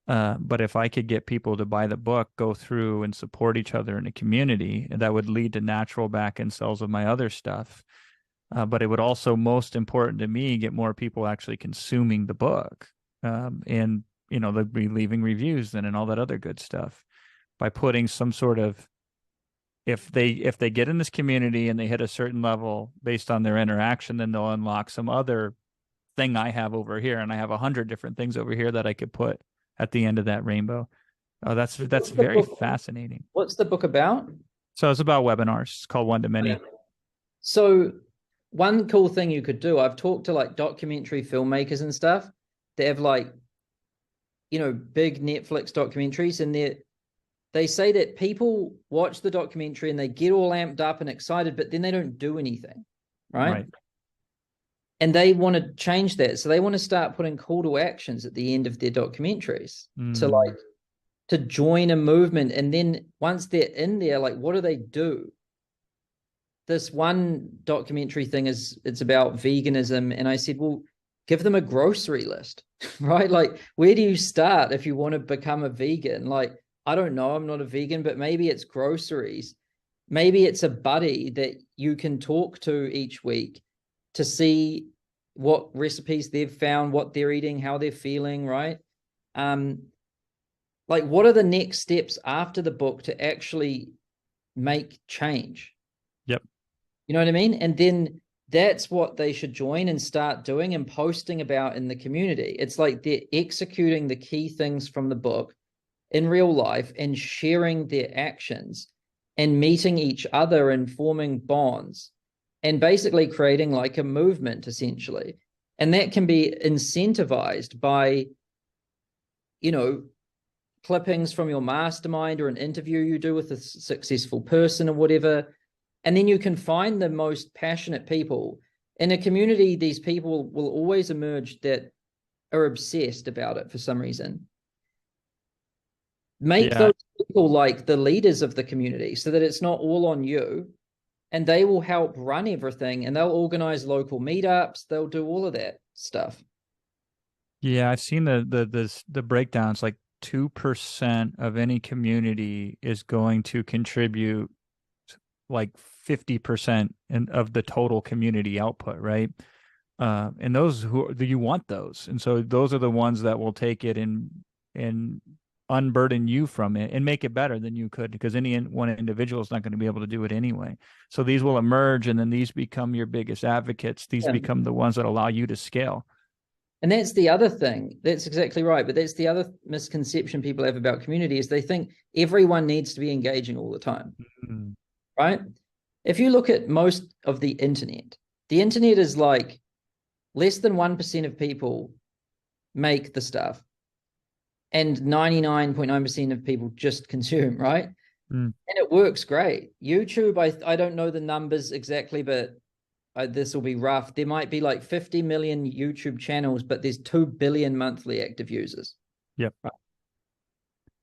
But if I could get people to buy the book, go through and support each other in a community, that would lead to natural back end sales of my other stuff. But it would also, most important to me, get more people actually consuming the book. And they'd be leaving reviews then and all that other good stuff. by putting some sort of, if they get in this community and they hit a certain level based on their interaction, then they'll unlock some other thing I have over here, and I have 100 different things over here that I could put at the end of that rainbow. Oh, that's What's the very book? fascinating. What's the book about? So it's about webinars. It's called One to Many. So one cool thing you could do, I've talked to like documentary filmmakers and stuff. They have like, big Netflix documentaries, and they say that people watch the documentary and they get all amped up and excited, but then they don't do anything, right? And they want to change that. So they want to start putting call to actions at the end of their documentaries to join a movement. And then once they're in there, like, what do they do? This one documentary thing it's about veganism. And I said, well, give them a grocery list, right? Like, where do you start if you want to become a vegan? Like, I don't know, I'm not a vegan, but maybe it's groceries. Maybe it's a buddy that you can talk to each week to see what recipes they've found, what they're eating, how they're feeling, right? Like, what are the next steps after the book to actually make change? Yep. You know what I mean? And then that's what they should join and start doing and posting about in the community. It's like they're executing the key things from the book in real life and sharing their actions and meeting each other and forming bonds and basically creating like a movement, essentially. And that can be incentivized by, clippings from your mastermind or an interview you do with a successful person or whatever. And then you can find the most passionate people in a community. These people will always emerge that are obsessed about it for some reason. Make those people like the leaders of the community so that it's not all on you, and they will help run everything, and they'll organize local meetups. They'll do all of that stuff. Yeah, I've seen the breakdowns. Like 2% of any community is going to contribute like 50% of the total community output, right? And those you want those, and so those are the ones that will take it and unburden you from it and make it better than you could, because any one individual is not going to be able to do it anyway. So these will emerge, and then these become your biggest advocates. These become the ones that allow you to scale. And that's the other thing. That's exactly right. But that's the other misconception people have about community is they think everyone needs to be engaging all the time, right? If you look at most of the internet is like less than 1% of people make the stuff, and 99.9% of people just consume, right? And it works great. YouTube, I don't know the numbers exactly, but this will be rough. There might be like 50 million YouTube channels, but there's 2 billion monthly active users. Yep. Right.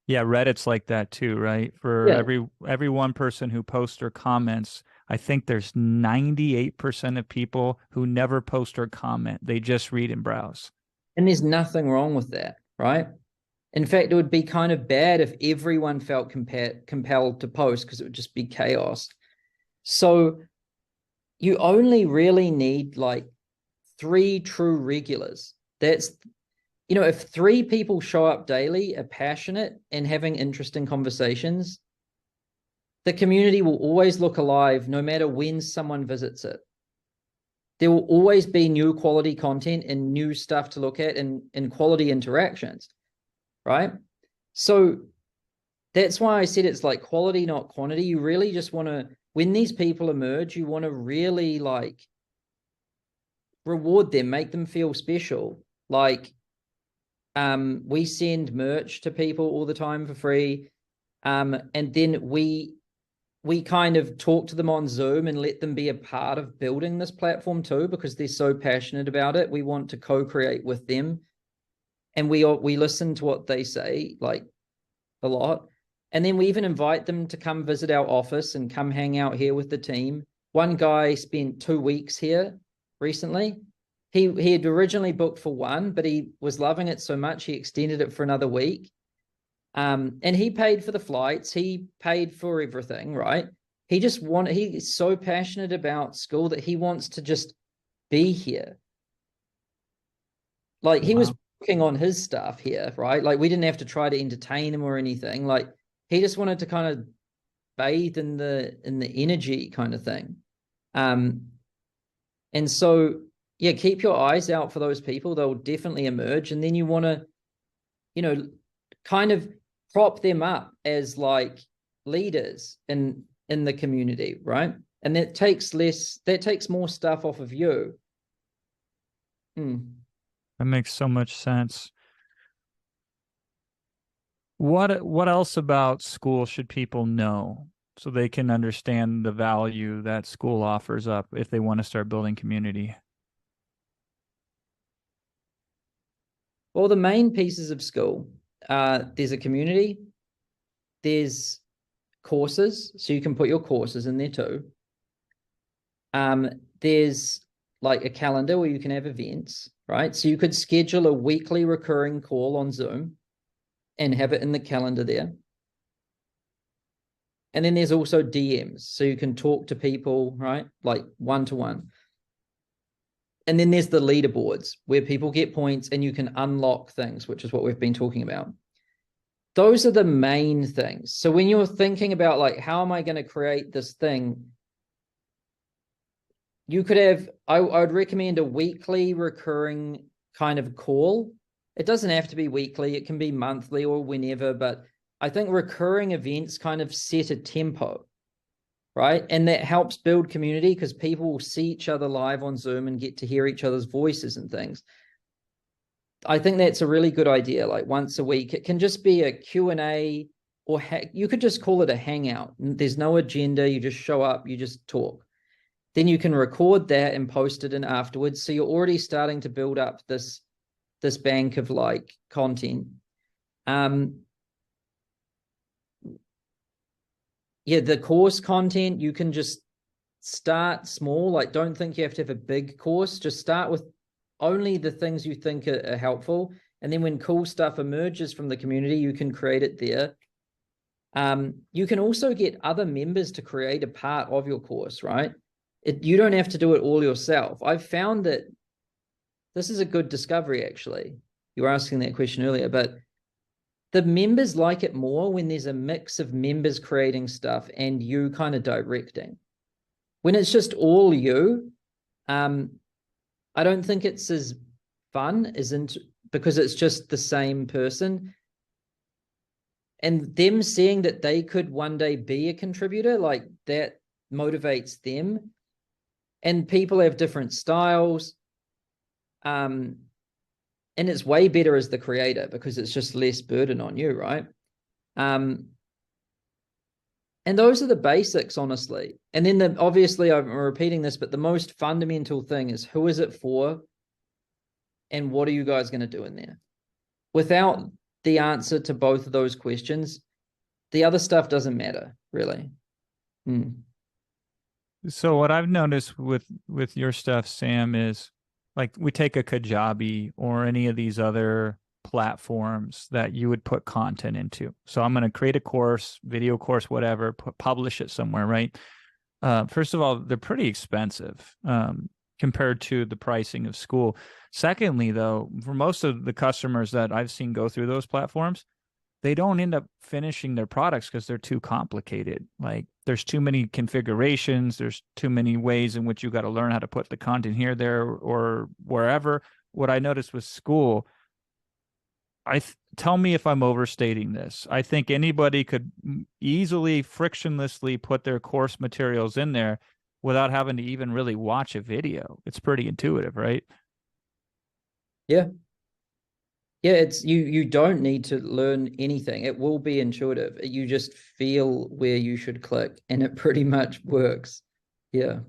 Yeah, Reddit's like that too, right? For every one person who posts or comments, I think there's 98% of people who never post or comment. They just read and browse. And there's nothing wrong with that, right? In fact, it would be kind of bad if everyone felt compelled to post, because it would just be chaos. So you only really need like 3 true regulars. That's, if 3 people show up daily, are passionate and having interesting conversations, the community will always look alive no matter when someone visits it. There will always be new quality content and new stuff to look at and quality interactions, right? So that's why I said it's like quality, not quantity. You really just want to, when these people emerge, you want to really like reward them, make them feel special. Like, we send merch to people all the time for free. And then we kind of talk to them on Zoom and let them be a part of building this platform too, because they're so passionate about it. We want to co-create with them. And we listen to what they say, like, a lot. And then we even invite them to come visit our office and come hang out here with the team. One guy spent 2 weeks here recently. He had originally booked for 1, but he was loving it so much he extended it for another week. And he paid for the flights. He paid for everything, right? He's so passionate about school that he wants to just be here. Like, he was working on his stuff here, right? Like, we didn't have to try to entertain him or anything. Like, he just wanted to kind of bathe in the energy kind of thing. And so yeah, keep your eyes out for those people. They'll definitely emerge. And then you want to, kind of prop them up as like leaders in the community, right? And that takes more stuff off of you. That makes so much sense. What else about school should people know so they can understand the value that school offers up if they want to start building community? Well, the main pieces of school, there's a community, there's courses, so you can put your courses in there too. There's like a calendar where you can have events, right? So you could schedule a weekly recurring call on Zoom and have it in the calendar there. And then there's also DMs, so you can talk to people, right? Like one-to-one. And then there's the leaderboards where people get points and you can unlock things, which is what we've been talking about. Those are the main things. So when you're thinking about like, how am I going to create this thing? You could have, I would recommend a weekly recurring kind of call. It doesn't have to be weekly. It can be monthly or whenever, but I think recurring events kind of set a tempo, right? And that helps build community because people will see each other live on Zoom and get to hear each other's voices and things. I think that's a really good idea. Like once a week, it can just be a Q&A or you could just call it a hangout. There's no agenda. You just show up, you just talk. Then you can record that and post it in afterwards. So you're already starting to build up this bank of like content. Yeah, the course content, you can just start small. Like, don't think you have to have a big course. Just start with only the things you think are helpful. And then when cool stuff emerges from the community, you can create it there. You can also get other members to create a part of your course, right? You don't have to do it all yourself. I've found that this is a good discovery, actually. You were asking that question earlier, but the members like it more when there's a mix of members creating stuff and you kind of directing. When it's just all you, I don't think it's as fun because it's just the same person. And them seeing that they could one day be a contributor, like that motivates them. And people have different styles. And it's way better as the creator because it's just less burden on you, right? And those are the basics, honestly. And then obviously I'm repeating this, but the most fundamental thing is who is it for and what are you guys going to do in there? Without the answer to both of those questions, the other stuff doesn't matter, really. So what I've noticed with your stuff, Sam, is like we take a Kajabi or any of these other platforms that you would put content into. So I'm going to create a course, video course, whatever, publish it somewhere, right? First of all, they're pretty expensive compared to the pricing of school. Secondly, though, for most of the customers that I've seen go through those platforms, they don't end up finishing their products because they're too complicated. Like there's too many configurations. There's too many ways in which you got to learn how to put the content here, there, or wherever. What I noticed with school, tell me if I'm overstating this. I think anybody could easily, frictionlessly put their course materials in there without having to even really watch a video. It's pretty intuitive, right? Yeah. Yeah, it's you don't need to learn anything. It will be intuitive. You just feel where you should click and it pretty much works. Yeah.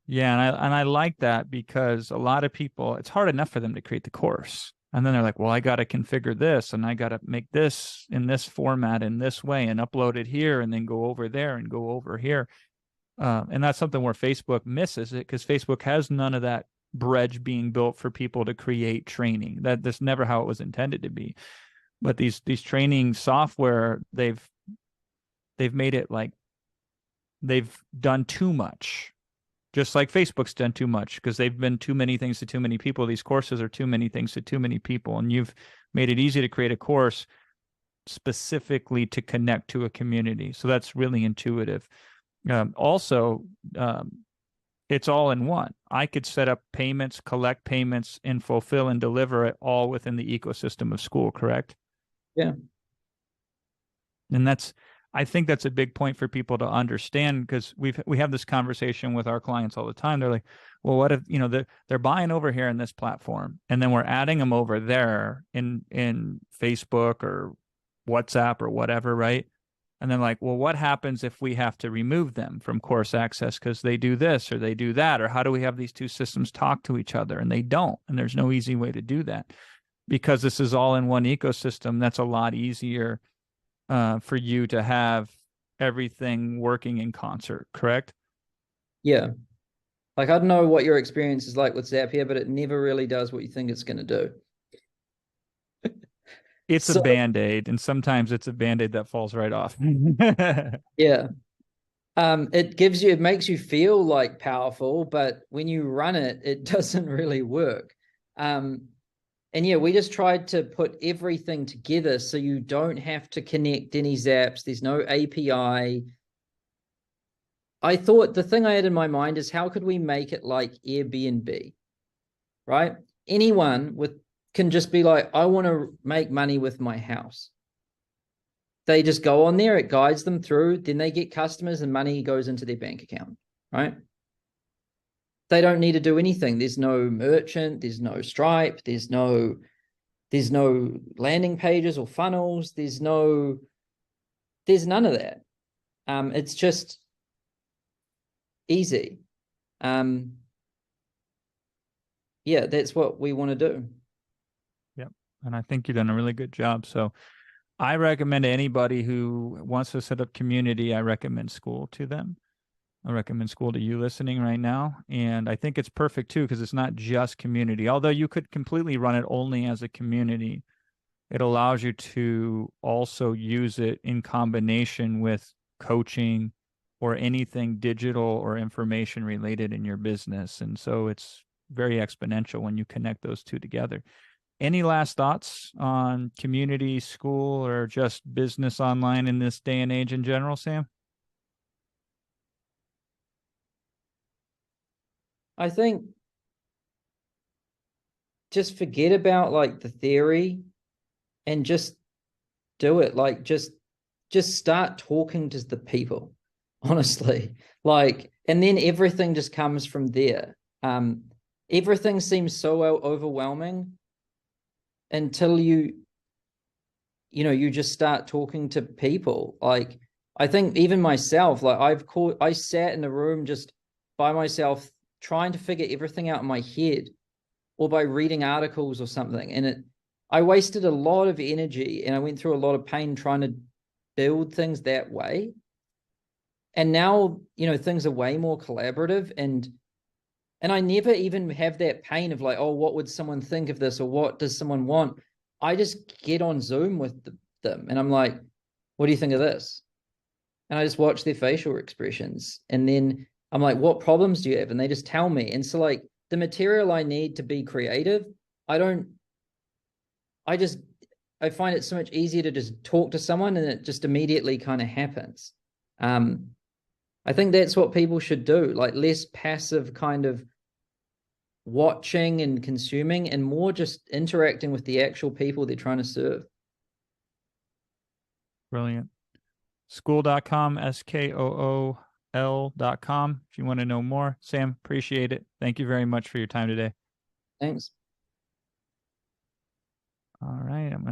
Yeah, and I like that because a lot of people, it's hard enough for them to create the course. And then they're like, well, I got to configure this and I got to make this in this format in this way and upload it here and then go over there and go over here. And that's something where Facebook misses it because Facebook has none of that bridge being built for people to create training. That's never how it was intended to be. But these training software, they've made it like they've done too much. Just like Facebook's done too much because they've been too many things to too many people. These courses are too many things to too many people. And you've made it easy to create a course specifically to connect to a community. So that's really intuitive. Also, it's all in one. I could set up payments, collect payments, and fulfill and deliver it all within the ecosystem of school, correct? Yeah. And I think that's a big point for people to understand, because we have this conversation with our clients all the time. They're like, well, what if, they're buying over here in this platform, and then we're adding them over there in Facebook or WhatsApp or whatever, right? And then like, well, what happens if we have to remove them from course access because they do this or they do that? Or how do we have these two systems talk to each other? And they don't. And there's no easy way to do that. Because this is all in one ecosystem, that's a lot easier for you to have everything working in concert, correct? Yeah. Like, I don't know what your experience is like with Zapier, but it never really does what you think it's going to do. It's a So, Band-Aid, and sometimes it's a Band-Aid that falls right off. yeah. It makes you feel like powerful, but when you run it, it doesn't really work. And yeah, we just tried to put everything together so you don't have to connect any zaps. There's no API. I thought the thing I had in my mind is, how could we make it like Airbnb, right? Anyone can just be like, I want to make money with my house. They just go on there, it guides them through, then they get customers and money goes into their bank account, right? They don't need to do anything. There's no merchant, there's no Stripe, there's no landing pages or funnels, there's none of that. It's just easy. Yeah, that's what we want to do. Yep. And I think you've done a really good job. So I recommend anybody who wants to set up community, I recommend School to them. I recommend School to you listening right now. And I think it's perfect too, because it's not just community. Although you could completely run it only as a community, it allows you to also use it in combination with coaching or anything digital or information related in your business. And so it's very exponential when you connect those two together. Any last thoughts on community, school, or just business online in this day and age in general, Sam? I think just forget about like the theory and just do it. Like, just start talking to the people, honestly. Like, and then everything just comes from there. Everything seems so overwhelming until you just start talking to people. Like, I think even myself, like I sat in a room just by myself trying to figure everything out in my head, or by reading articles or something. And I wasted a lot of energy and I went through a lot of pain trying to build things that way. And now, things are way more collaborative, and I never even have that pain of like, oh, what would someone think of this? Or what does someone want? I just get on Zoom with them and I'm like, what do you think of this? And I just watch their facial expressions. And then I'm like, what problems do you have? And they just tell me. And so like the material I need to be creative, I don't, I just, I find it so much easier to just talk to someone and it just immediately kind of happens. I think that's what people should do, like less passive kind of watching and consuming, and more just interacting with the actual people they're trying to serve. Brilliant. School.com, SKOOL.com. If you want to know more, Sam, appreciate it. Thank you very much for your time today. Thanks. All right. I'm going to